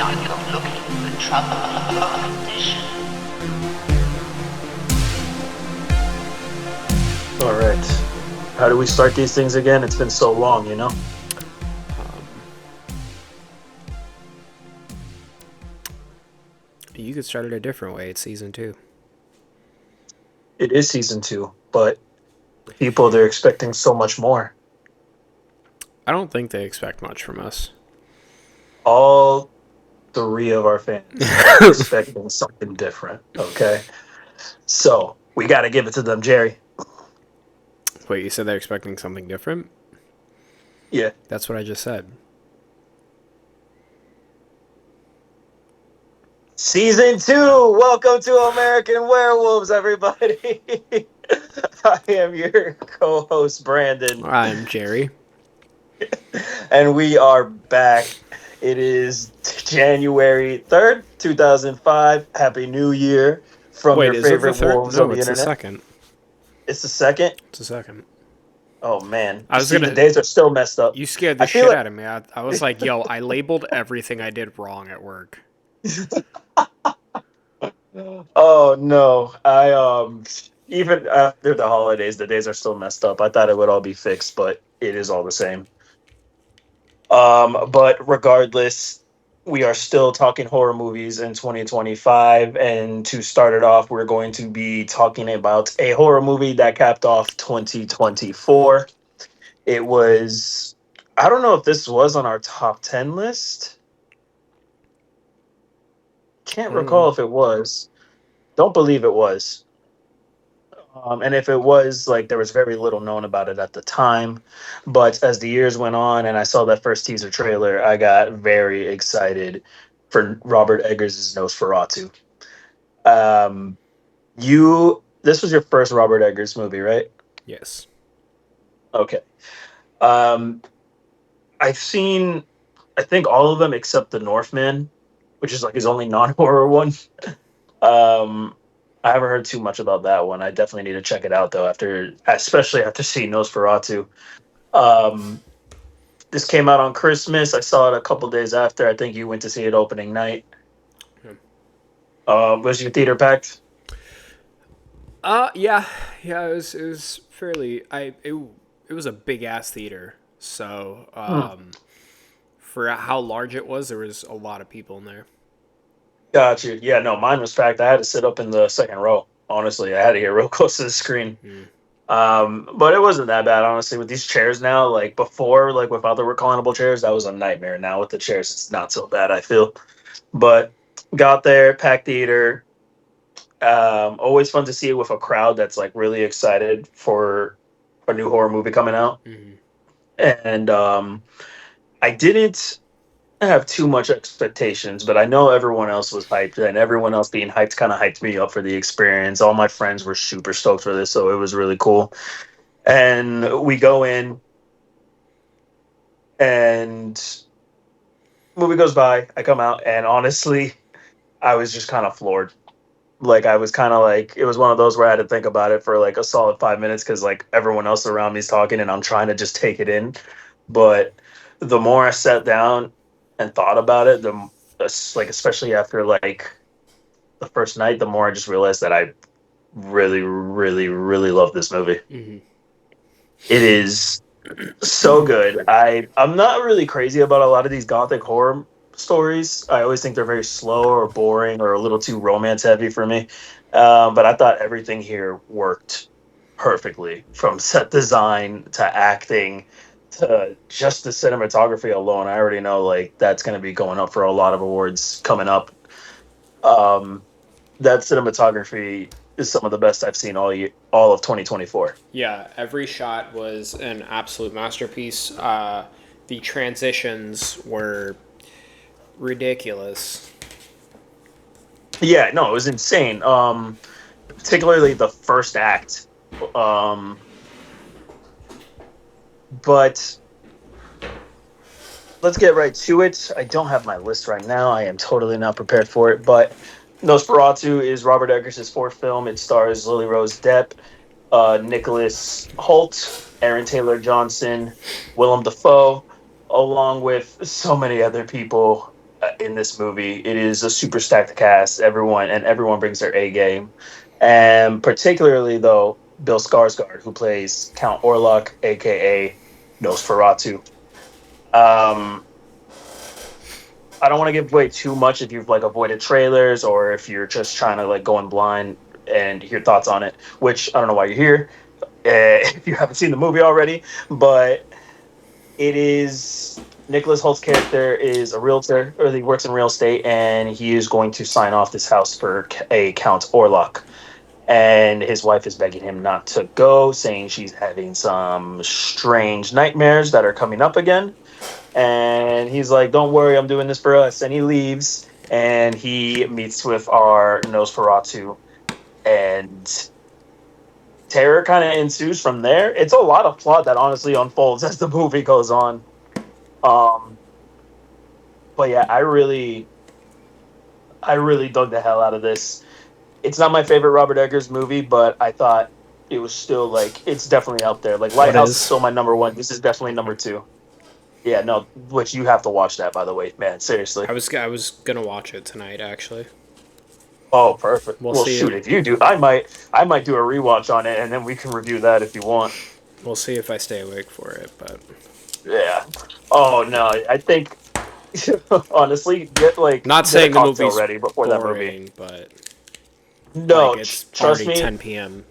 Now you're looking for trouble condition. All right. How do we start these things again? It's been so long, you know? You could start it a different way. It's season 2. It is season 2, but people, they're expecting so much more. I don't think they expect much from us. All 3 of our fans are expecting something different, okay? So, we got to give it to them, Jerry. Wait, you said they're expecting something different? Yeah. That's what I just said. Season 2! Welcome to American Werewolves, everybody! I am your co-host, Brandon. I'm Jerry. And we are back. It is January 3rd, 2005. Happy New Year from Wait, your is it the favorite third? wolves No, on the it's the internet. second. It's the second? It's the second. Oh, man. I was See, gonna- the days are still messed up. You scared I the feel shit like- out of me. I was like, yo, I labeled everything I did wrong at work. Oh, no. Even after the holidays, the days are still messed up. I thought it would all be fixed, but it is all the same. But regardless, we are still talking horror movies in 2025. And to start it off, we're going to be talking about a horror movie that capped off 2024. It was, I don't know if this was on our top 10 list. Can't recall if it was. Don't believe it was. And if it was, like, there was very little known about it at the time. But as the years went on and I saw that first teaser trailer, I got very excited for Robert Eggers' Nosferatu. This was your first Robert Eggers movie, right? Yes. Okay. I've seen, I think, all of them except The Northman, which is like his only non-horror one. I haven't heard too much about that one. I definitely need to check it out though, especially after seeing Nosferatu. This came out on Christmas. I saw it a couple days after. I think you went to see it opening night. Was your theater packed? Yeah. It was fairly. It was a big ass theater. So, for how large it was, there was a lot of people in there. Got you. Yeah, no, mine was packed. I had to sit up in the second row. Honestly, I had to get real close to the screen. But it wasn't that bad, honestly. With these chairs now, like before, like with other reclinable chairs, that was a nightmare. Now with the chairs, it's not so bad, I feel. But got there, packed theater. Always fun to see it with a crowd that's like really excited for a new horror movie coming out. And I didn't have too much expectations, but I know everyone else was hyped, and everyone else being hyped kind of hyped me up for the experience. All my friends were super stoked for this, so it was really cool. And we go in, and movie goes by. I come out, and honestly, I was just kind of floored. Like, I was kind of like, it was one of those where I had to think about it for like a solid 5 minutes because like everyone else around me is talking, and I'm trying to just take it in. But the more I sat down and thought about it, like especially after like the first night, the more I just realized that I really, really, really love this movie. It is so good. I'm not really crazy about a lot of these gothic horror stories. I always think they're very slow or boring or a little too romance heavy for me. But I thought everything here worked perfectly, from set design to acting to just the cinematography alone. I already know like that's going to be going up for a lot of awards coming up. That cinematography is some of the best I've seen all of 2024. Yeah, every shot was an absolute masterpiece. The transitions were ridiculous. Yeah, no, it was insane. Particularly the first act. But let's get right to it. I don't have my list right now. I am totally not prepared for it. But Nosferatu is Robert Eggers' fourth film. It stars Lily Rose Depp, Nicholas Hoult, Aaron Taylor Johnson, Willem Dafoe, along with so many other people. in this movie. It is a super stacked cast. Everyone brings their A game, and particularly though Bill Skarsgård, who plays Count Orlok, aka Nosferatu. Um, I don't want to give away too much if you've like avoided trailers or if you're just trying to like go in blind and hear thoughts on it. Which I don't know why you're here if you haven't seen the movie already, but it is Nicholas Holt's character is a realtor, or he works in real estate, and he is going to sign off this house for a Count Orlok. And his wife is begging him not to go, saying she's having some strange nightmares that are coming up again. And he's like, "Don't worry, I'm doing this for us." And he leaves, and he meets with our Nosferatu, and terror kind of ensues from there. It's a lot of plot that honestly unfolds as the movie goes on. Um, but yeah, I really dug the hell out of this. It's not my favorite Robert Eggers movie, but I thought it was still like it's definitely out there. Like What Lighthouse is is? still my number one. This is definitely number two. Yeah, no, which you have to watch that by the way, man. Seriously. I was gonna watch it tonight actually. Oh, perfect. We'll Well, see shoot, it. if you do, I might do a rewatch on it, and then we can review that if you want. We'll see if I stay awake for it. But Yeah. Oh no, I think honestly, not get a saying the cocktail movie's ready before that movie. boring, but like No, it's trust already me. 10 p.m.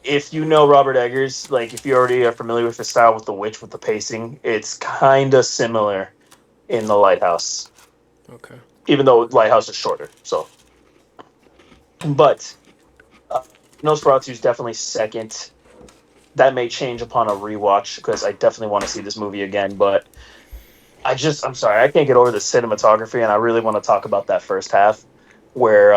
If you know Robert Eggers, like if you already are familiar with his style with The Witch, with the pacing, it's kind of similar in The Lighthouse, Okay. even though Lighthouse is shorter. So, but uh, Nosferatu is definitely second. That may change upon a rewatch because I definitely want to see this movie again. But I'm sorry, I can't get over the cinematography, and I really want to talk about that first half where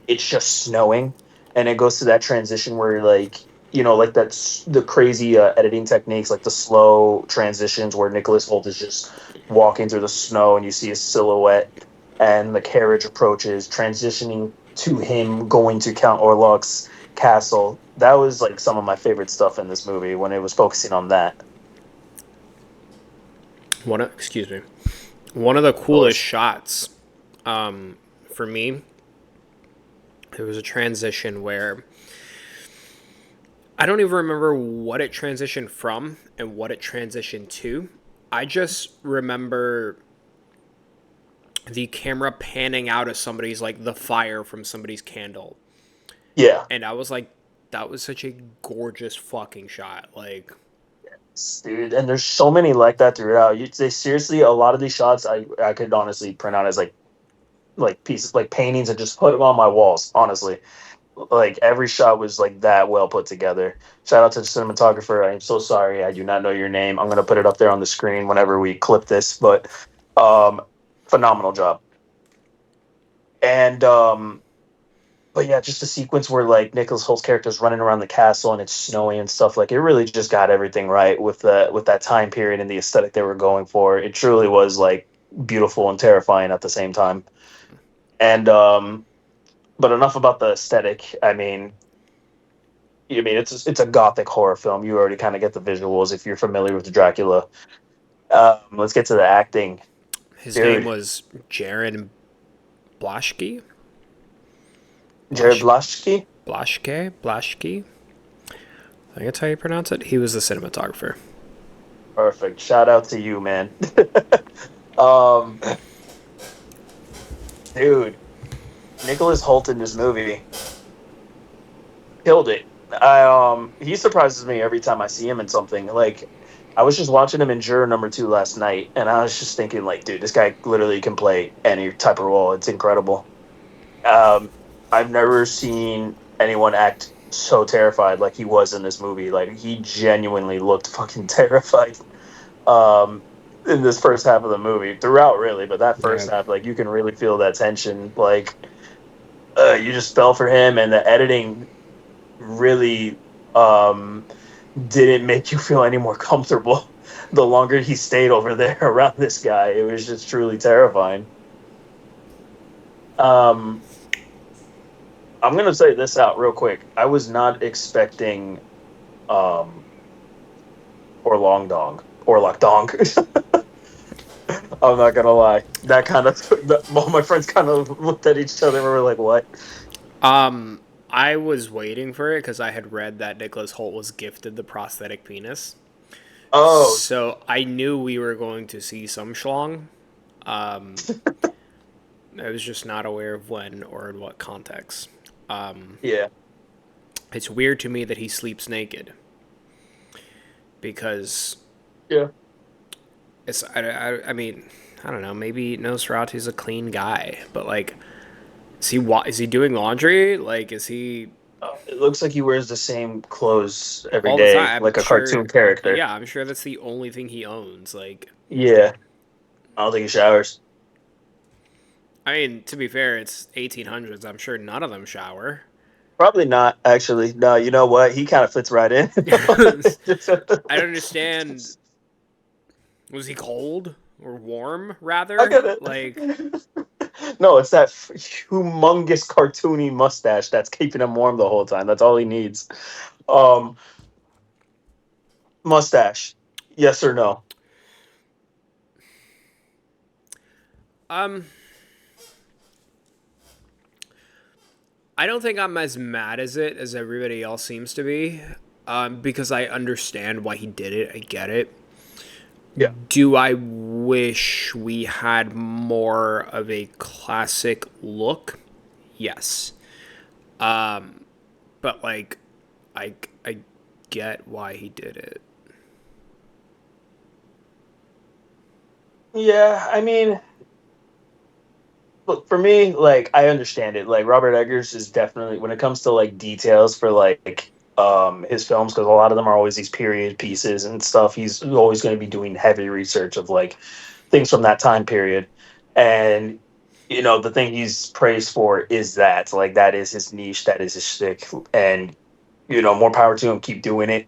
it's just snowing, and it goes to that transition where like like that's the crazy editing techniques, like the slow transitions where Nicholas Holt is just walking through the snow and you see his silhouette and the carriage approaches transitioning to him going to Count Orlok's castle. That was like some of my favorite stuff in this movie when it was focusing on that. Excuse me. One of the Of coolest course. shots, for me, there was a transition where I don't even remember what it transitioned from and what it transitioned to. I just remember the camera panning out of somebody's, like the fire from somebody's candle. Yeah, And I was like, that was such a gorgeous fucking shot. Like, dude, and there's so many like that throughout. They seriously, a lot of these shots I could honestly print out as like pieces, like paintings, and just put them on my walls. Honestly, like every shot was like that well put together. Shout out to the cinematographer. I'm so sorry, I do not know your name. I'm gonna put it up there on the screen whenever we clip this, but um, phenomenal job. And but yeah, just the sequence where like Nicholas Holt's character is running around the castle and it's snowy and stuff. Like it really just got everything right with that time period and the aesthetic they were going for. It truly was like beautiful and terrifying at the same time. And but enough about the aesthetic. It's a gothic horror film. You already kind of get the visuals if you're familiar with Dracula. Let's get to the acting, his name dude. was Jared Blaschke? Jared Blasch, Blaschke. Blaschke? I think that's how you pronounce it. He was the cinematographer. Perfect. Shout out to you, man. um, dude, Nicholas Holt in this movie killed it. He surprises me every time I see him in something. Like I was just watching him in Juror Number Two last night, and I was just thinking, like, dude, this guy literally can play any type of role. It's incredible. Um, I've never seen anyone act so terrified like he was in this movie. Like he genuinely looked fucking terrified. Um, in this first half of the movie, throughout really, but that Yeah. first half, like you can really feel that tension. Like you just fell for him, and the editing really didn't make you feel any more comfortable. The longer he stayed over there around this guy, it was just truly terrifying. Um, I'm gonna say this out real quick. I was not expecting um Orlong Dong. I'm not gonna lie. That kind of all my friends kind of looked at each other and were like, "What?" Um, I was waiting for it because I had read that Nicholas Holt was gifted the prosthetic penis. Oh, So I knew we were going to see some schlong. Um, I was just not aware of when or in what context. yeah, It's weird to me that he sleeps naked because yeah. I mean, I don't know. Maybe Nosferatu's a clean guy, but like, is he doing laundry? Like, is he It looks like he wears the same clothes every all the day, time? I'm like a sure. cartoon character. Yeah, I'm sure that's the only thing he owns. Like, Yeah, I don't think he showers. I mean, to be fair, it's 1800s. I'm sure none of them shower. Probably not, actually. No, you know what? He kind of fits right in. I don't understand. Was he cold or warm, I rather? get it. Like, No, it's that humongous cartoony mustache that's keeping him warm the whole time. That's all he needs. Um, Mustache. Yes or no? um, I don't think I'm as mad as it as everybody else seems to be, because I understand why he did it. I get it. Yeah. Do I wish we had more of a classic look? Yes. But like, I get why he did it. Yeah, I mean, look, for me, like I understand it. Like Robert Eggers is definitely when it comes to like details for like his films because a lot of them are always these period pieces and stuff. He's always going to be doing heavy research of like things from that time period. And the thing he's praised for is that like that is his niche, that is his shtick, and more power to him. Keep doing it.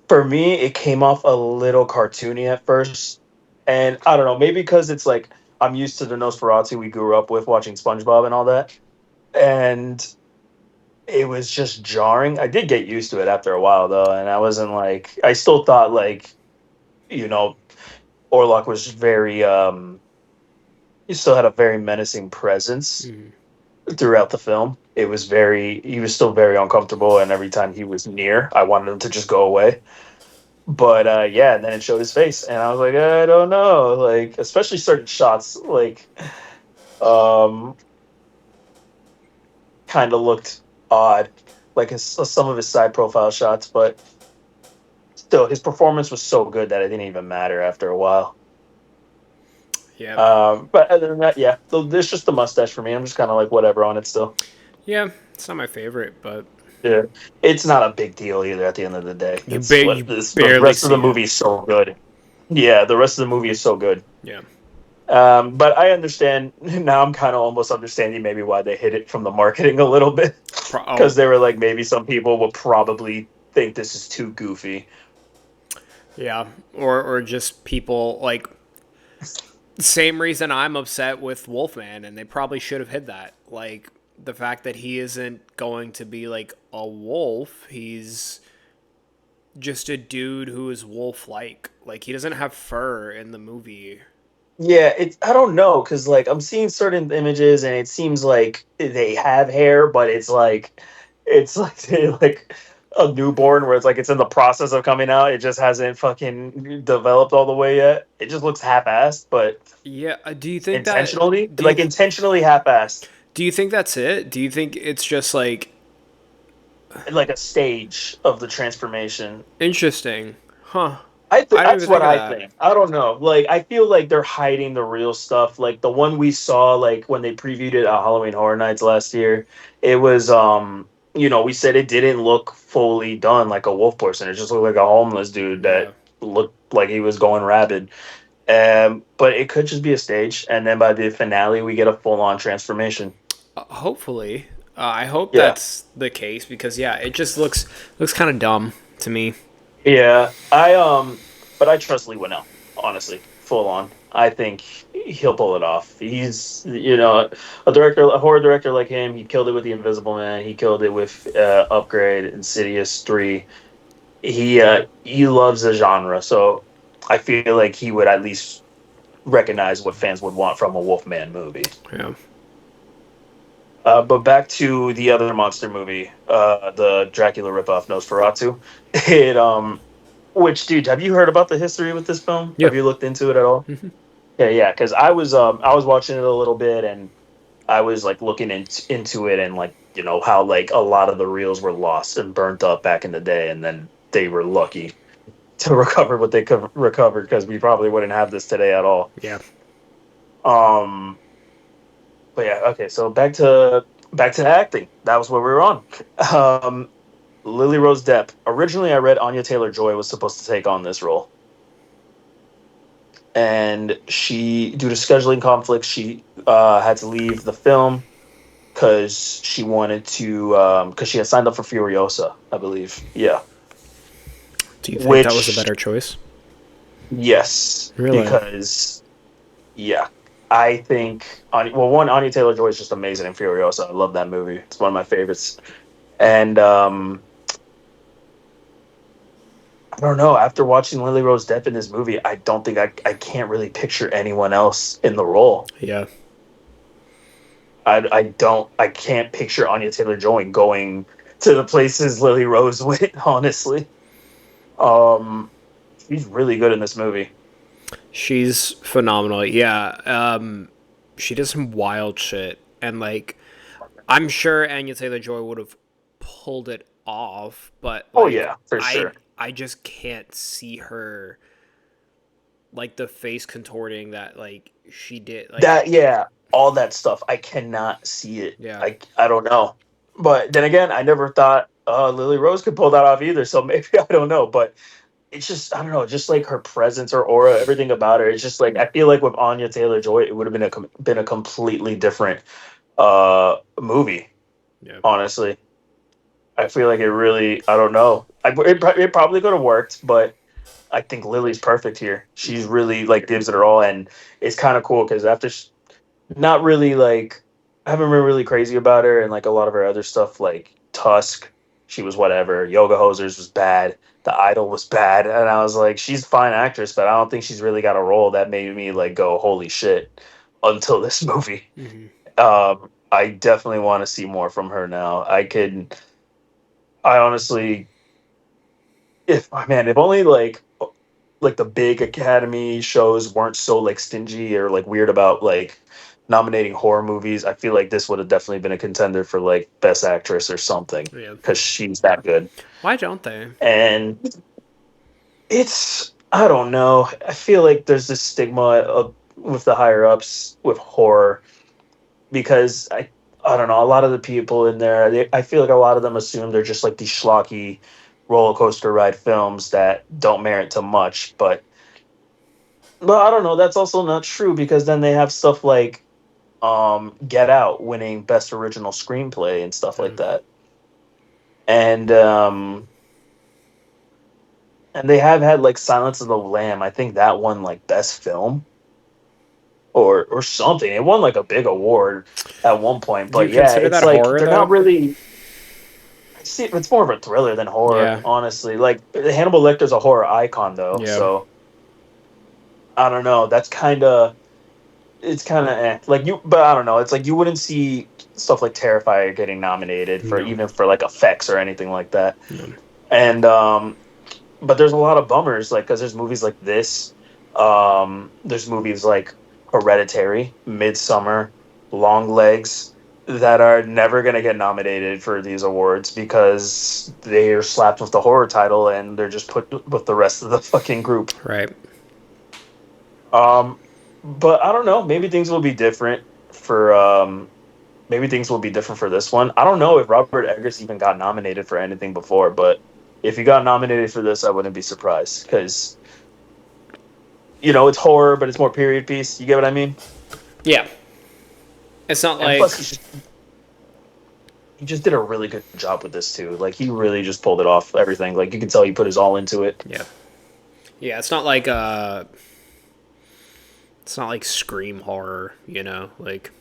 For me, it came off a little cartoony at first, and I don't know, maybe because it's like I'm used to the Nosferatu we grew up with watching SpongeBob and all that, and it was just jarring. I did get used to it after a while though, and I wasn't like I still thought like you know Orlok was very he still had a very menacing presence Mm. throughout the film. It was very he was still very uncomfortable, and every time he was near, I wanted him to just go away. But yeah, and then it showed his face, and I was like, I don't know, like especially certain shots, like um, kind of looked odd, like some of his side profile shots, but still, his performance was so good that it didn't even matter after a while. Yeah. But other than that, yeah, so there's just the mustache for me. I'm just kind of like whatever on it still. Yeah, it's not my favorite, but Yeah, it's not a big deal either. At the end of the day, it's you what this the barely rest of the see movie him. is so good. Yeah, the rest of the movie is so good. Yeah. But I understand now. I'm kind of almost understanding maybe why they hid it from the marketing a little bit Oh, because they were like, maybe some people will probably think this is too goofy. yeah. Or just people like same reason I'm upset with Wolfman, and they probably should have hid that. Like the fact that he isn't going to be like a wolf. He's just a dude who is wolf-like. Like he doesn't have fur in the movie. Yeah, it's I don't know because like I'm seeing certain images and it seems like they have hair, but it's like they like a newborn where it's like it's in the process of coming out. It just hasn't fucking developed all the way yet. It just looks half-assed, but Yeah. Do you think that? intentionally, like intentionally half-assed, Do you think that's it? Do you think it's just like like a stage of the transformation. interesting? Huh. I think I didn't that's even what think of I that. think. I don't know. Like I feel like they're hiding the real stuff. Like the one we saw, like when they previewed it at Halloween Horror Nights last year, it was we said it didn't look fully done like a wolf person. It just looked like a homeless dude Yeah. that looked like he was going rabid. But it could just be a stage, and then by the finale, we get a full on transformation. Hopefully, I hope Yeah. that's the case because yeah, it just looks kind of dumb to me. Yeah, but I trust Lee Winnell, honestly, full on. I think he'll pull it off. He's, a horror director like him. He killed it with The Invisible Man. He killed it with Upgrade, Insidious 3. He loves the genre, so I feel like he would at least recognize what fans would want from a Wolfman movie. Yeah. But back to the other monster movie, the Dracula ripoff Nosferatu. It which dude, have you heard about the history with this film? Yeah. Have you looked into it at all? Mhm. Yeah, because I was watching it a little bit and I was like looking into it and like how like a lot of the reels were lost and burnt up back in the day, and then they were lucky to recover what they could recover because we probably wouldn't have this today at all. Yeah. Um, but yeah, okay. So back to acting. That was what we were on. Um, Lily Rose Depp. Originally, I read Anya Taylor-Joy was supposed to take on this role, and due to scheduling conflicts, she had to leave the film because she wanted to because she had signed up for Furiosa, I believe. Yeah, Do you think that was a which better choice? yes, Really? because yeah, I think one Anya Taylor Joy is just amazing in Furiosa. I love that movie. It's one of my favorites, and I don't know. After watching Lily Rose Depp in this movie, I don't think I can't really picture anyone else in the role. Yeah. I can't picture Anya Taylor-Joy going to the places Lily Rose went, honestly. She's really good in this movie. She's phenomenal. Yeah. She does some wild shit, and like, I'm sure Anya Taylor-Joy would have pulled it off, but Oh like, yeah, for sure. I just can't see her, like, the face contorting that like she did. Like, That yeah, all that stuff. I cannot see it. yeah. I don't know. But then again, I never thought Lily Rose could pull that off either. So maybe I don't know. But it's just I don't know. Just like her presence, her aura, everything about her. It's just like I feel like with Anya Taylor Joy, it would have been a completely different movie. Yeah. Honestly, I feel like it really. I don't know. It probably could have worked, but I think Lily's perfect here. She's really like gives it her all, and it's kind of cool because after not really like I haven't been really crazy about her and like a lot of her other stuff like Tusk, she was whatever. Yoga Hosers was bad. The Idol was bad, and I was like, she's a fine actress, but I don't think she's really got a role that made me like go holy shit until this movie. Mm-hmm. I definitely want to see more from her now. I honestly, if man, if only like the big Academy shows weren't so like stingy or like weird about like nominating horror movies, I feel like this would have definitely been a contender for like Best Actress or something Yeah. because she's that good. Why don't they? And it's I don't know. I feel like there's this stigma with the higher ups with horror because I don't know. A lot of the people in there, I feel like a lot of them assume they're just like these schlocky roller coaster ride films that don't merit to much, but I don't know. That's also not true because then they have stuff like Get Out winning Best Original Screenplay and stuff like that. And they have had like Silence of the Lamb. I think that won like Best Film or something. It won like a big award at one point. Do you But yeah, consider it's that like horror they're though? not really. See, it's more of a thriller than horror, Yeah. honestly. Like Hannibal Lecter's a horror icon though, Yeah. so I don't know. That's it's kind of like but I don't know. It's like you wouldn't see stuff like Terrifier getting nominated for No. even for like effects or anything like that. No. And but there's a lot of bummers like because there's movies like this. There's movies like Hereditary, Midsummer, Long Legs that are never going to get nominated for these awards because they are slapped with the horror title and they're just put with the rest of the fucking group. Right. But I don't know. Maybe things will be different for this one. I don't know if Robert Eggers even got nominated for anything before, but if he got nominated for this, I wouldn't be surprised because it's horror, but it's more period piece. You get what I mean? Yeah. It's not And like plus, he just did a really good job with this too. Like he really just pulled it off. Everything. Like you can tell he put his all into it. yeah. It's not like Scream horror. Like.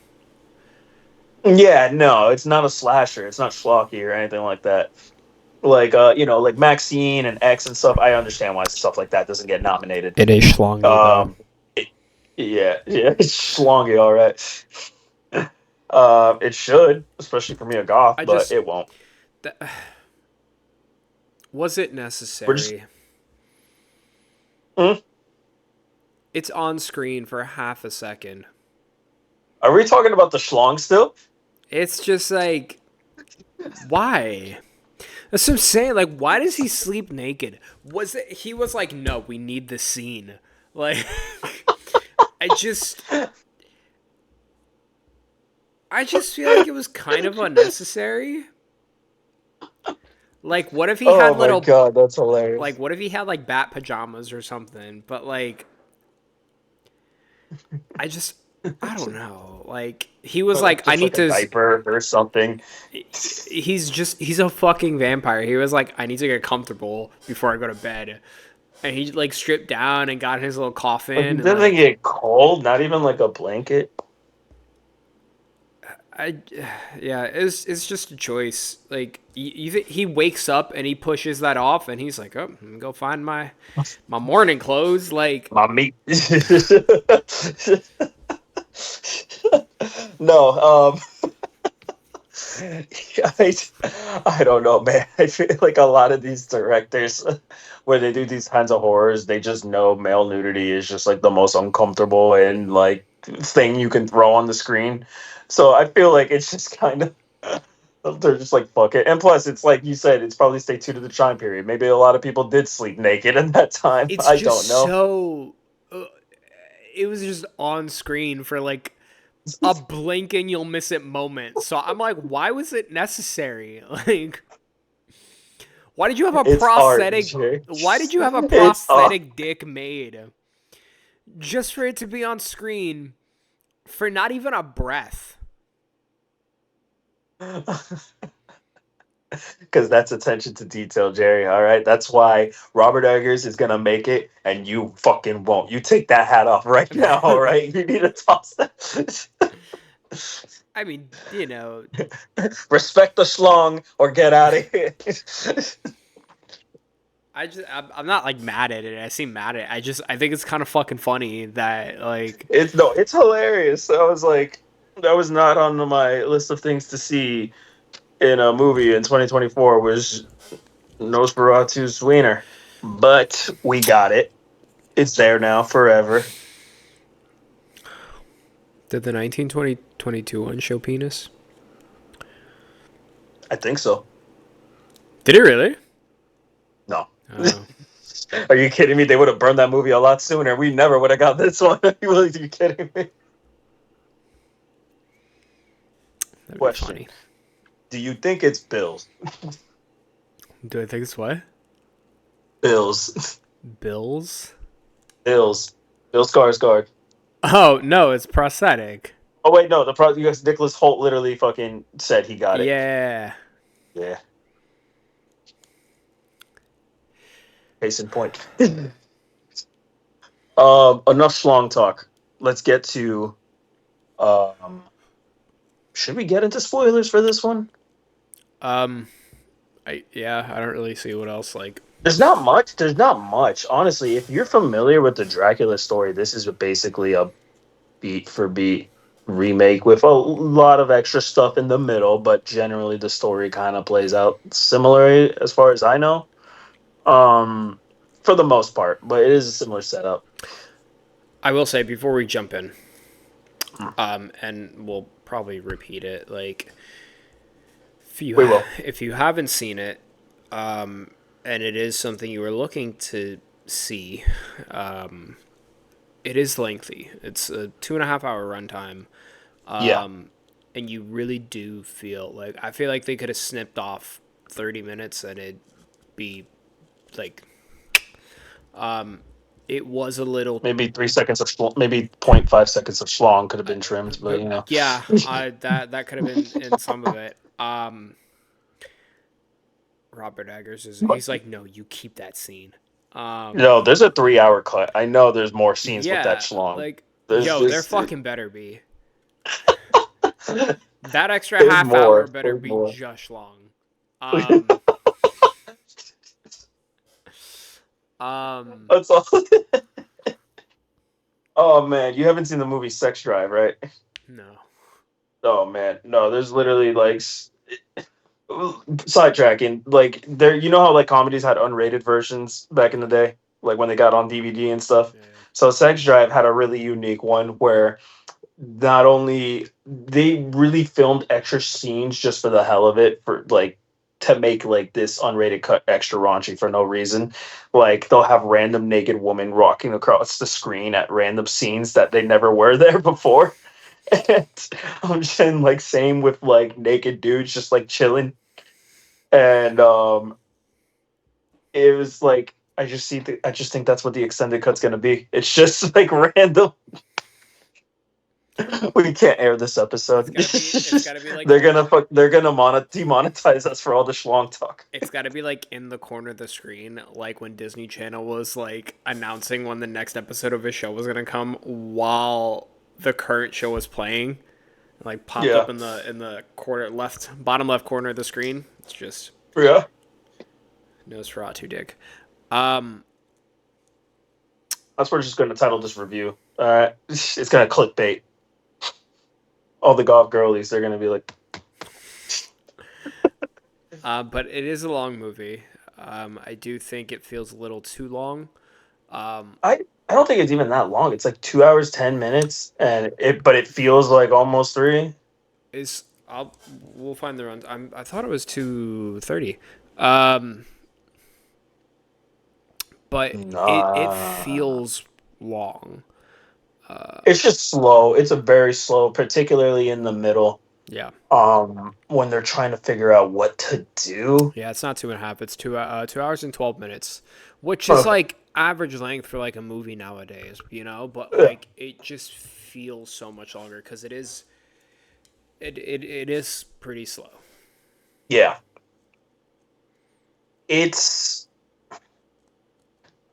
Yeah, no, it's not a slasher. It's not schlocky or anything like that. Like like Maxine and X and stuff. I understand why stuff like that doesn't get nominated. It is schlongy though. It, Yeah, it's schlongy, all right. It should, especially for me, a goth, I but just it won't. th- was it We're just. necessary? Mm? It's on screen for half a second. Are we talking about the schlong still? It's just like, why? That's what I'm saying. Like, why does he sleep naked? Was it? He was like, no, we need the scene. Like, I just, I just feel like it was kind of unnecessary. Like, what if he Oh had my little, god, that's hilarious. like, what if he had like bat pajamas or something? But like, I just, I don't know. Like, he was like, I Just need like a to. diaper or something. He's a fucking vampire. He was like, I need to get comfortable before I go to bed. And he like stripped down and got in his little Like, he coffin and doesn't like get cold, not even like a blanket. I yeah, it's just a choice. Like he wakes up and he pushes that off and he's like, "Oh, I'm gonna go find my morning clothes." Like My meat. No, I, I don't know, man. I feel like a lot of these directors, when they do these kinds of horrors, they just know male nudity is just like the most uncomfortable and like thing you can throw on the screen. So I feel like it's just kind of they're just like fuck it. And plus, it's like you said, it's probably stay true to the time period. Maybe a lot of people did sleep naked in that time. it's I just don't know. so it was just on screen for like a blink and you'll miss it moment. So I'm like, why was it necessary? Like why did you have a It's art, prosthetic Jay. why did you have a It's art. prosthetic dick made just for it to be on screen for not even a breath? Because that's attention to detail, Jerry. All right, that's why Robert Eggers is gonna make it, and you fucking won't. You take that hat off right now. All right, you need to toss that. I mean, you know, Respect the schlong or get out of here. I'm not like mad at it. I seem mad at it. I think it's kind of fucking funny that like It's no, it's hilarious. I was like, that was not on my list of things to see in a movie in 2024. Was Nosferatu's Wiener, but we got it. It's there now forever. did the 1922 one show penis? I think so. Did it really? No. Oh, Are you kidding me? They would have burned that movie a lot sooner. We never would have got this one. Are you kidding me? that'd be Question: funny. do you think it's Bills? Do I think it's what? Bills. Bills? Bills. Bill Skarsgård. Oh no, it's prosthetic. Oh wait, no. Because Nicholas Holt literally fucking said he got it. Yeah. Yeah. Case in point. Enough schlong talk. Let's get to. Should we get into spoilers for this one? I don't really see what else like. There's not much. There's not much. Honestly, if you're familiar with the Dracula story, this is basically a beat for beat remake with a lot of extra stuff in the middle, but generally the story kind of plays out similarly as far as I know. Um, for the most part, but it is a similar setup. I will say before we jump in, and we'll probably repeat it. Like, We will. if you haven't seen it, and it is something you are looking to see, it is lengthy. It's a 2.5 hour runtime. Yeah. And you really do feel like I feel like they could have snipped off 30 minutes and it'd be like it was a little Maybe 3 seconds of maybe 0.5 seconds of schlong could have been trimmed, but you know. yeah, that could have been in some of it. Robert Eggers he's like, no, you keep that scene. No, there's a 3 hour cut. I know there's more scenes with that Yeah, schlong. like There's yo, there just fucking better be. That extra there's half more. hour better There's be more. just long. That's all. Oh man, you haven't seen the movie Sex Drive, right? No. Oh man, no. There's literally like sidetracking. Like there, you know how like comedies had unrated versions back in the day, like when they got on DVD and stuff. Yeah, yeah. So Sex Drive had a really unique one where not only they really filmed extra scenes just for the hell of it, for like to make like this unrated cut extra raunchy for no reason. Like they'll have random naked women walking across the screen at random scenes that they never were there before. And I'm just saying, like, same with like naked dudes just like chilling. And it was like I just think that's what the extended cut's gonna be. It's just like random. We can't air this It's episode. gotta be. It's gotta be like. They're gonna demonetize us for all the schlong talk. It's gotta be like in the corner of the screen, like when Disney Channel was like announcing when the next episode of his show was gonna come, while the current show was playing. Like popped Yeah, up in the corner left bottom left corner of the screen. It's just yeah. Nosferatu dick. Um, That's what we're just gonna title this review. All right, it's gonna clickbait. All the golf girlies, they're gonna be like, but it is a long movie. I do think it feels a little too long. Um, I don't think it's even that long. It's like 2 hours 10 minutes, and but it feels like almost three. is I'll we'll find the runs. I thought it was 2:30. Um, but it Nah, feels long. it's just slow. It's a very slow, particularly in the middle. Yeah, When they're trying to figure out what to do. yeah. It's not 2.5. It's 2 hours and 12 minutes, which is Okay. like average length for like a movie nowadays. But Yeah. like it just feels so much longer because it is pretty slow. Yeah. It's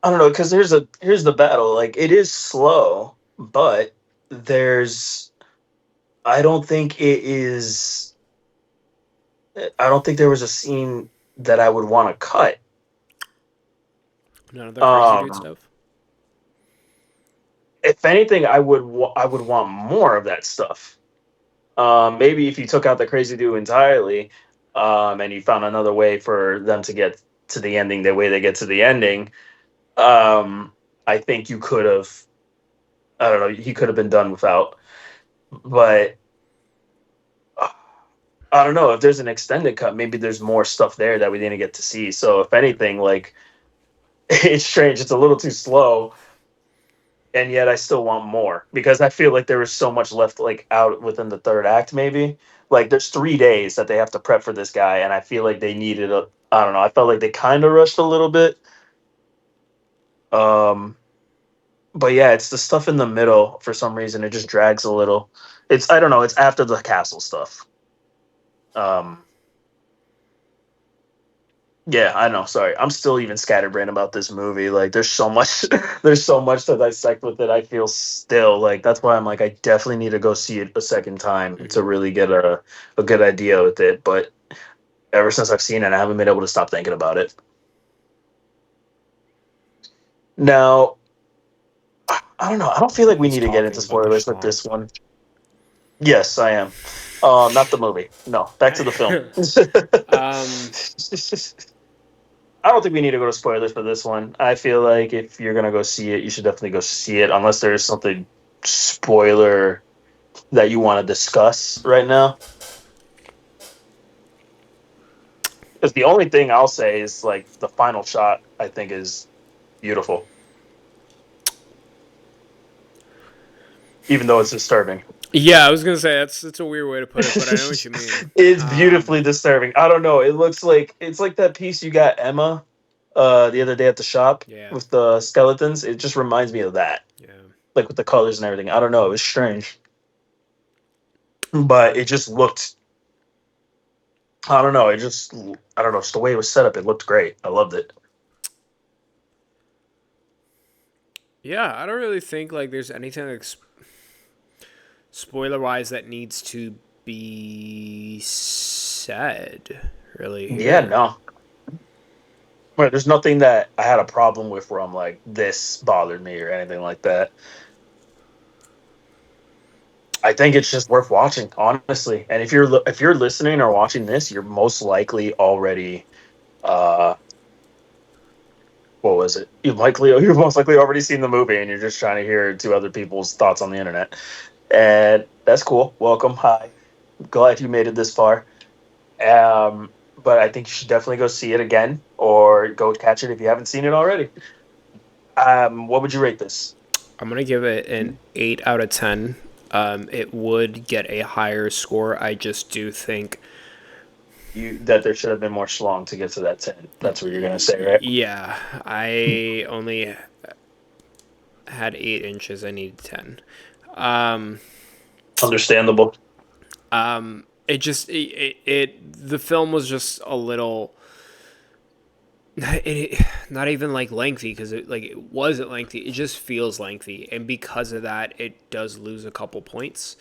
I don't know because here's the battle. Like it is slow, but there's I don't think it is. I don't think there was a scene that I would want to cut. None of the crazy dude Um, stuff. if anything, I would want more of that stuff. Maybe if you took out the crazy dude entirely, and you found another way for them to get to the ending the way they get to the ending, I think you could have. I don't know. He could have been done without, but I don't know if there's an extended cut. Maybe there's more stuff there that we didn't get to see. So if anything, like it's strange. It's a little too slow, and yet I still want more because I feel like there was so much left like out within the third act. Maybe like there's 3 days that they have to prep for this guy, and I feel like they needed a. I don't know. I felt like they kind of rushed a little bit. Um, but yeah, it's the stuff in the middle for some reason. It just drags a little. It's I don't know. It's after the castle stuff. Um, Yeah, I know. Sorry, I'm still even scatterbrained about this movie. Like, there's so much, there's so much to dissect with it. I feel still like that's why I'm like I definitely need to go see it a second time to Hmm. really get a good idea with it. But ever since I've seen it, I haven't been able to stop thinking about it. Now, I don't know. I don't feel like we He's need to get talking into about the spoilers with schlong. this one. Yes, I am. Not the movie. No, back to the film. um, I don't think we need to go to spoilers for this one. I feel like if you're gonna go see it, you should definitely go see it, unless there's something spoiler that you want to discuss right now. Because the only thing I'll say is like the final shot. I think is beautiful, even though it's disturbing. yeah, I was gonna say that's a weird way to put it, but I know what you mean. It's beautifully disturbing. I don't know. It looks like it's like that piece you got Emma the other day at the shop Yeah, with the skeletons. It just reminds me of that, yeah. like with the colors and everything. I don't know. It was strange, but it just looked. I don't know. I don't know. Just the way it was set up, it looked great. I loved it. Yeah, I don't really think like there's anything like spoiler wise that needs to be said really Yeah, here. no. Right, there's nothing that I had a problem with where I'm like, this bothered me or anything like that. I think it's just worth watching, honestly. And if you're listening or watching this, you're most likely already uh what was it? You've most likely already seen the movie, and you're just trying to hear two other people's thoughts on the internet. And that's cool. Welcome. Hi. Glad you made it this far. But I think you should definitely go see it again or go catch it if you haven't seen it already. What would you rate this? I'm gonna give it an 8 out of 10. It would get a higher score. I just do think, You that there should have been more schlong to get to that 10. That's what you're gonna say, right? yeah, I only had 8 inches. I needed 10. Um, Understandable. the film was just a little. Not even like lengthy because it wasn't lengthy. It just feels lengthy, and because of that, it does lose a couple points.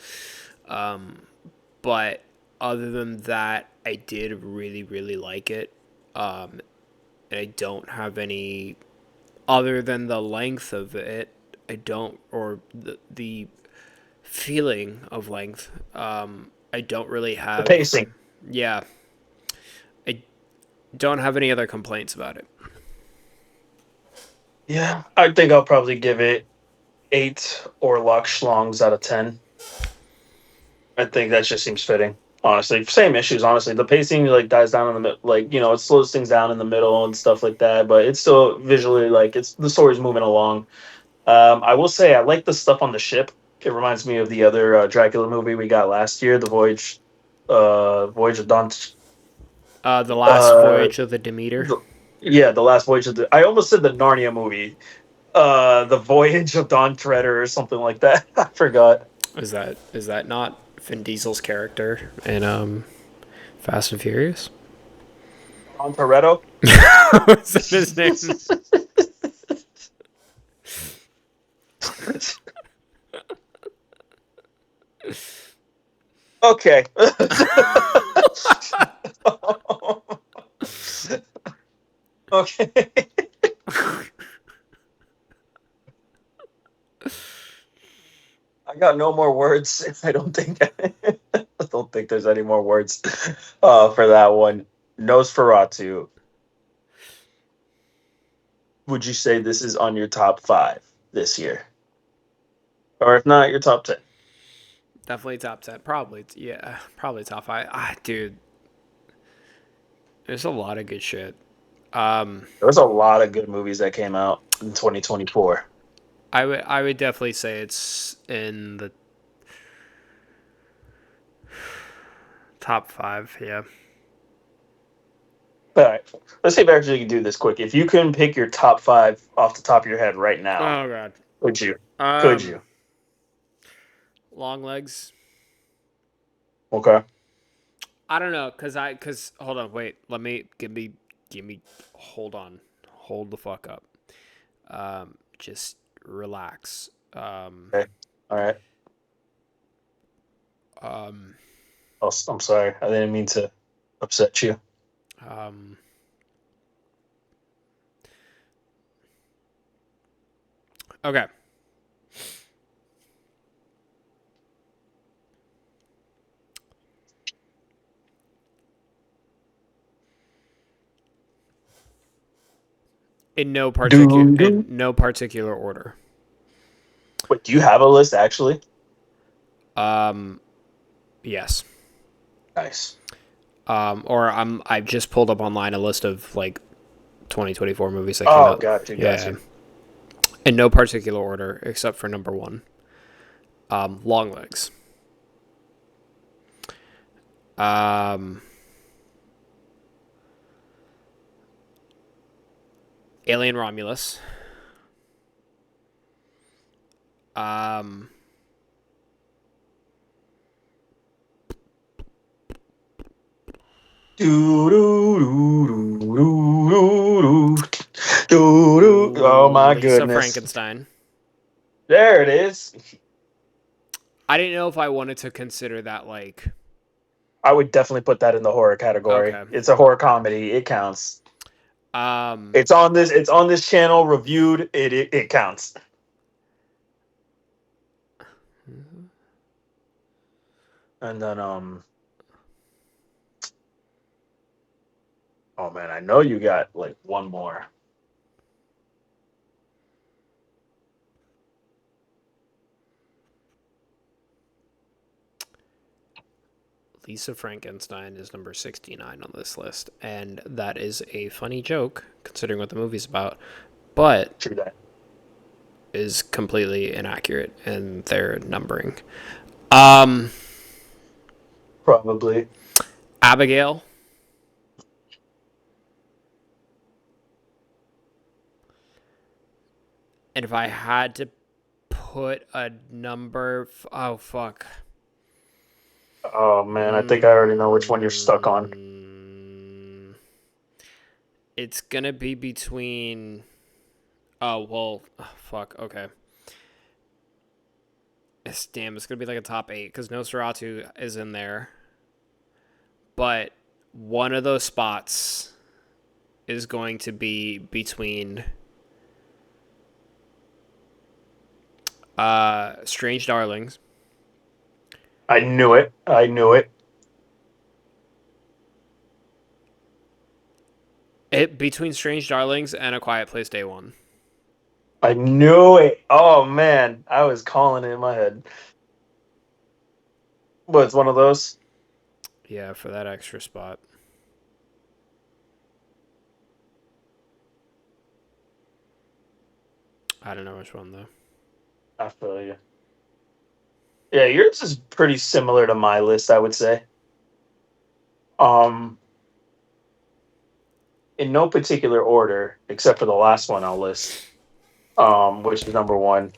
But other than that, I did really really like it. And I don't have any other than the length of it. I don't or the feeling of length. I don't really The have. pacing. Yeah, I don't have any other complaints about it. Yeah, I think I'll probably give it 8 or schlongs out of 10. I think that just seems fitting. Honestly, same issues. Honestly, the pacing like dies down in the middle. Like it slows things down in the middle and stuff like that. But it's still visually like it's the story's moving along. I will say I like the stuff on the ship. It reminds me of the other Dracula movie we got last year, the Voyage of Dawn. The last Uh, voyage of the Demeter. the, yeah, the last Voyage of the. I almost said the Narnia movie. The Voyage of Dawn Treader or something like that. I forgot. Is that not Vin Diesel's character in Fast and Furious? Don Toretto. What's that his name? Okay. Okay. I got no more words. I don't think I don't think there's any more words for that one. Nosferatu. Would you say this is on your top 5 this year? Or if not, your top 10? Definitely top 10. Probably, yeah. Probably top 5. Dude, there's a lot of good shit. There's a lot of good movies that came out in 2024. I would definitely say it's in the top 5. Yeah. All right. Let's see if actually you can do this quick. If you can pick your top 5 off the top of your head right now, Oh god. would you? Could you? Long legs. Okay. I don't know, cause hold on, wait. Let me give me. Hold on. Hold the fuck up. Just relax. Okay. All right. Um, I'm sorry. I didn't mean to upset you. um, okay. Do In do. no particular order. Wait, do you have a list actually? Um, yes. Nice. Or I've just pulled up online a list of like 2024 movies that came Oh, out. got you. Got Yeah. you. In no particular order except for number 1. Long legs. Um, Alien Romulus. Um, Do do do do do do do do. Oh my Lisa goodness! Frankenstein. There it is. I didn't know if I wanted to consider that like I would definitely put that in the horror category. okay. It's a horror comedy. It counts. Um, It's on this. It's on this channel. Reviewed. It counts. And then oh man, I know you got like one more. Lisa Frankenstein is number 69 on this list, and that is a funny joke considering what the movie's about, but True that. is completely inaccurate in their numbering. Um, Probably. Abigail. And if I had to put a number, oh fuck. Oh man, I think I already know which one you're stuck on. It's gonna be between. Oh well, fuck. Okay. It's gonna be like a top 8 because Nosferatu is in there, but one of those spots is going to be between Strange Darlings. I knew it. I knew it. It between Strange Darlings and A Quiet Place Day One. I knew it. Oh man, I was calling it in my head. But it's one of those. Yeah, for that extra spot. I don't know which one though. I feel you. Yeah, yours is pretty similar to my list, I would say. Um, in no particular order, except for the last one I'll list. Which is number one.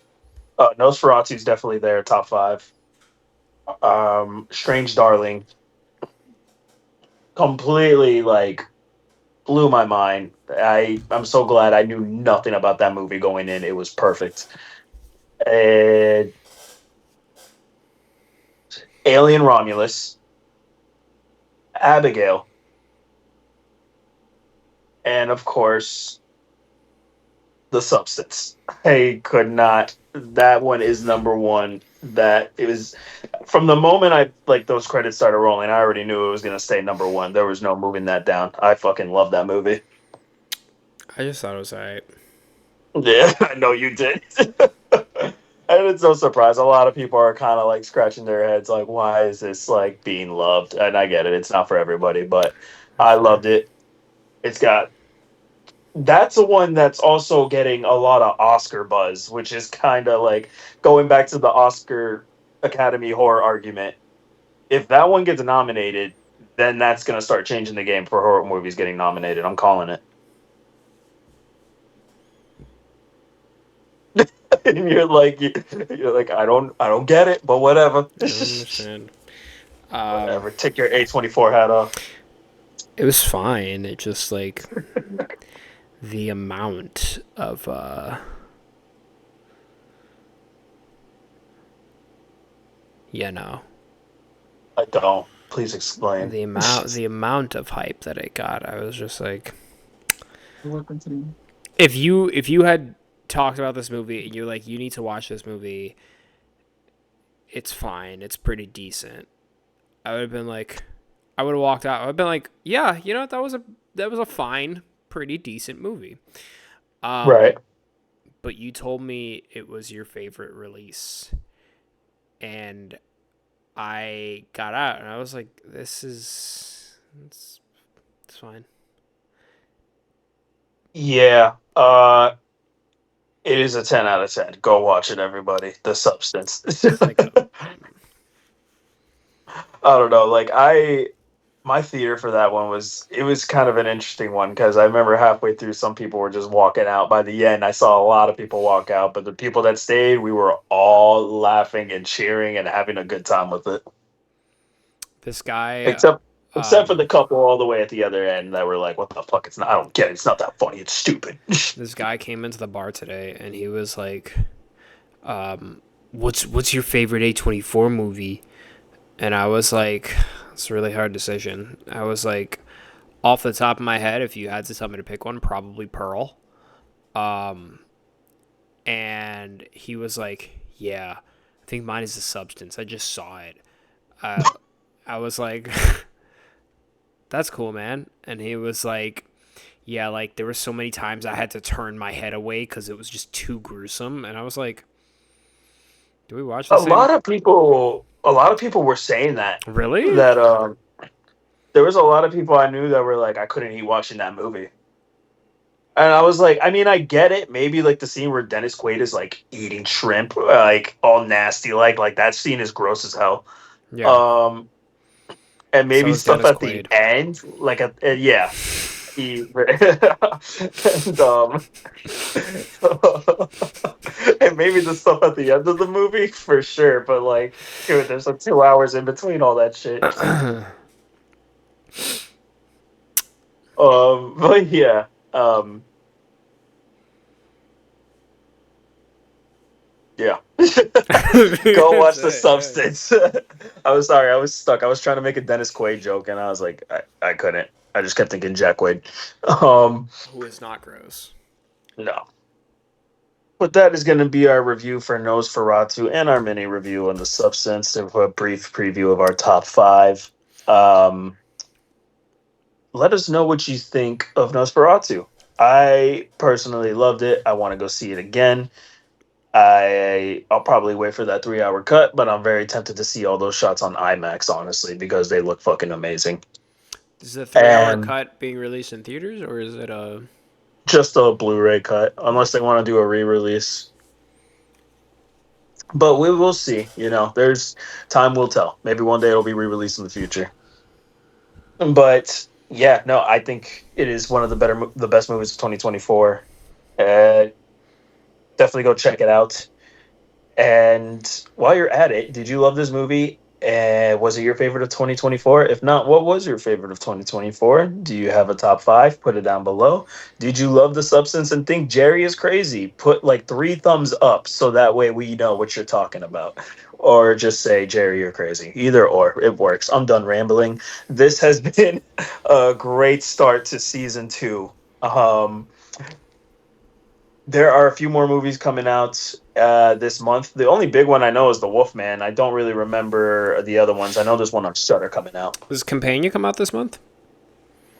Nosferatu's definitely there, top five. Strange Darling completely like blew my mind. I'm so glad I knew nothing about that movie going in. It was perfect. And Alien Romulus, Abigail, and of course The Substance. I could not. That one is number one. That it was from the moment I like those credits started rolling. I already knew it was gonna stay number one. There was no moving that down. I fucking love that movie. I just thought it was alright. Yeah, I know you did. And it's no surprise. A lot of people are kind of like scratching their heads, like, why is this like being loved? And I get it. It's not for everybody, but That's I fair. loved it. It's got that's the one that's also getting a lot of Oscar buzz, which is kind of like going back to the Oscar Academy horror argument. If that one gets nominated, then that's going to start changing the game for horror movies getting nominated. I'm calling it. And you're like, I don't get it, but whatever. I don't understand. Whatever. Take your A24 hat off. It was fine. It just like the amount of you know, I don't. Please explain. the amount of hype that it got. I was just like, if you had talked about this movie and you're like, you need to watch this movie, it's fine. It's pretty decent. I would have been like, I would have walked out. I would have been like, yeah, that was a fine, pretty decent movie. Right. But you told me it was your favorite release, and I got out and I was like, it's fine. Yeah. It is a 10 out of 10. Go watch it, everybody. The Substance. It's like I don't know. My theater for that one was kind of an interesting one because I remember halfway through some people were just walking out. By the end, I saw a lot of people walk out, but the people that stayed, we were all laughing and cheering and having a good time with it. this guy. Except for the couple all the way at the other end that were like, "What the fuck? It's not. I don't get it. It's not that funny. It's stupid." This guy came into the bar today and he was like, "What's your favorite A24 movie?" And I was like, "It's a really hard decision." I was like, off the top of my head, if you had to tell me to pick one, probably Pearl. And he was like, "Yeah, I think mine is The Substance. I just saw it." I was like, that's cool, man. And he was like, yeah, like there were so many times I had to turn my head away because it was just too gruesome. And I was like, do we watch the same? A lot of people were saying that Really? that there was a lot of people I knew that were like, I couldn't eat watching that movie. And I was like, I mean, I get it. Maybe like the scene where Dennis Quaid is like eating shrimp, like all nasty, like that scene is gross as hell. Yeah. Um, and So maybe is stuff Dennis at the Quaid. end, like yeah, he, and and maybe the stuff at the end of the movie for sure. But like, dude, there's like 2 hours in between all that shit. But yeah, yeah. Go watch The Substance. I was sorry, I was stuck. I was trying to make a Dennis Quaid joke, and I was like, I couldn't. I just kept thinking Jack Quaid. Who is not gross. No. But that is going to be our review for Nosferatu and our mini review on The Substance. And a brief preview of our top five. Let us know what you think of Nosferatu. I personally loved it. I want to go see it again. I'll probably wait for that 3 hour cut, but I'm very tempted to see all those shots on IMAX, honestly, because they look fucking amazing. Is the 3 hour And cut being released in theaters or is it a? just a Blu-ray cut, unless they want to do a re-release. But we will see. You know, there's time will tell. Maybe one day it'll be re-released in the future. But yeah, no, I think it is one of the best movies of 2024. Uh, Definitely go check it out. And while you're at it, did you love this movie? And was it your favorite of 2024? If not, what was your favorite of 2024? Do you have a top five? Put it down below. Did you love The Substance and think Jerry is crazy? Put like 3 thumbs up so that way we know what you're talking about. Or just say, Jerry, you're crazy. Either or, it works. I'm done rambling. This has been a great start to season 2. Um, there are a few more movies coming out this month. The only big one I know is The Wolfman. I don't really remember the other ones. I know there's one on Shudder coming out. Does Companion come out this month?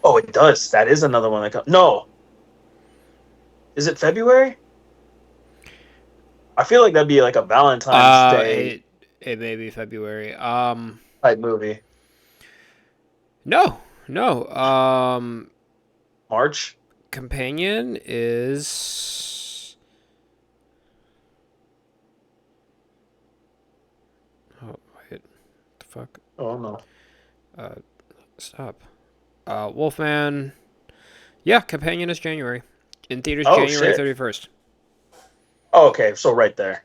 Oh, it does. That is another one that comes. No. Is it February? I feel like that'd be like a Valentine's Day It may be February. type movie. No. March? Companion is. Oh wait, the fuck. Oh, no. Stop. Wolfman. Yeah, Companion is January. In theaters, Oh, January shit. 31st. Oh, okay, so right there.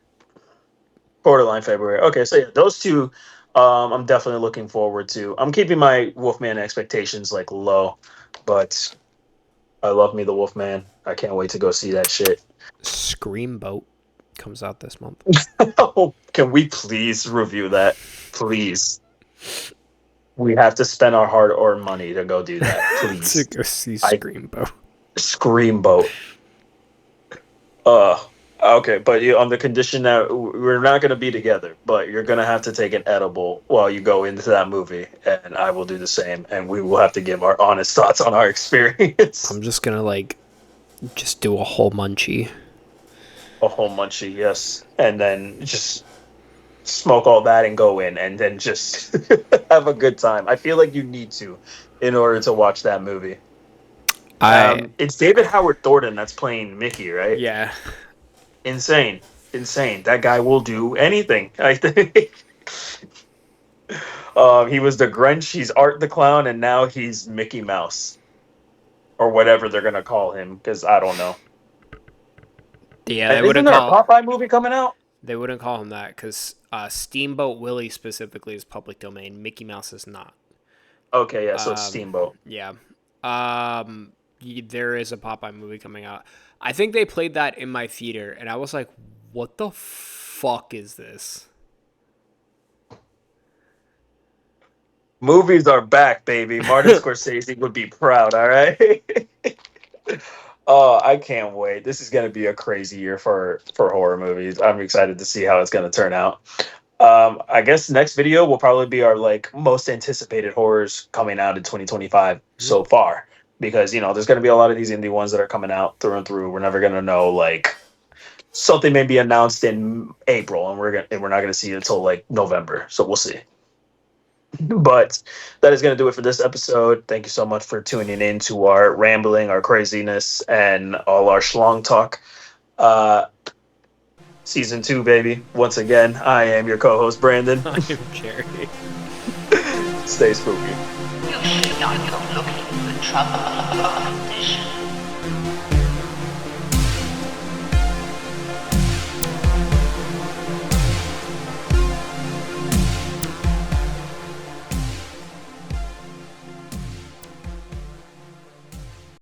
Borderline February. Okay, so yeah, those two I'm definitely looking forward to. I'm keeping my Wolfman expectations like low, but I love me the Wolfman. I can't wait to go see that shit. Screamboat comes out this month. Can we please review that? Please. We have to spend our hard-earned money to go do that. To Please. go see Screamboat. Screamboat. Okay, but on the condition that we're not going to be together, but you're going to have to take an edible while you go into that movie, and I will do the same, and we will have to give our honest thoughts on our experience. I'm just gonna just do a whole munchie. A whole munchie, yes, and then just smoke all that and go in, and then just have a good time. I feel like you need to in order to watch that movie. It's David Howard Thornton that's playing Mickey, right? Yeah. Insane. That guy will do anything, I think. He was the Grinch, he's Art the Clown, and now he's Mickey Mouse. Or whatever they're going to call him, because I don't know. Yeah, they Isn't wouldn't there call a Popeye movie coming out? They wouldn't call him that because Steamboat Willie specifically is public domain. Mickey Mouse is not. Okay, yeah, so it's Steamboat. Yeah. There is a Popeye movie coming out. I think they played that in my theater, and I was like, what the fuck is this? Movies are back, baby. Martin Scorsese would be proud, all right? Oh, I can't wait. This is going to be a crazy year for horror movies. I'm excited to see how it's going to turn out. I guess next video will probably be our like most anticipated horrors coming out in 2025 so far, because there's going to be a lot of these indie ones that are coming out through and through. We're never going to know, like, something may be announced in April, and we're not going to see it until like November. So we'll see. But that is going to do it for this episode. Thank you so much for tuning in to our rambling, our craziness, and all our schlong talk. Season 2, baby. Once again, I am your co-host, Brandon. I am Jerry. Stay spooky. You should not go looking for trouble.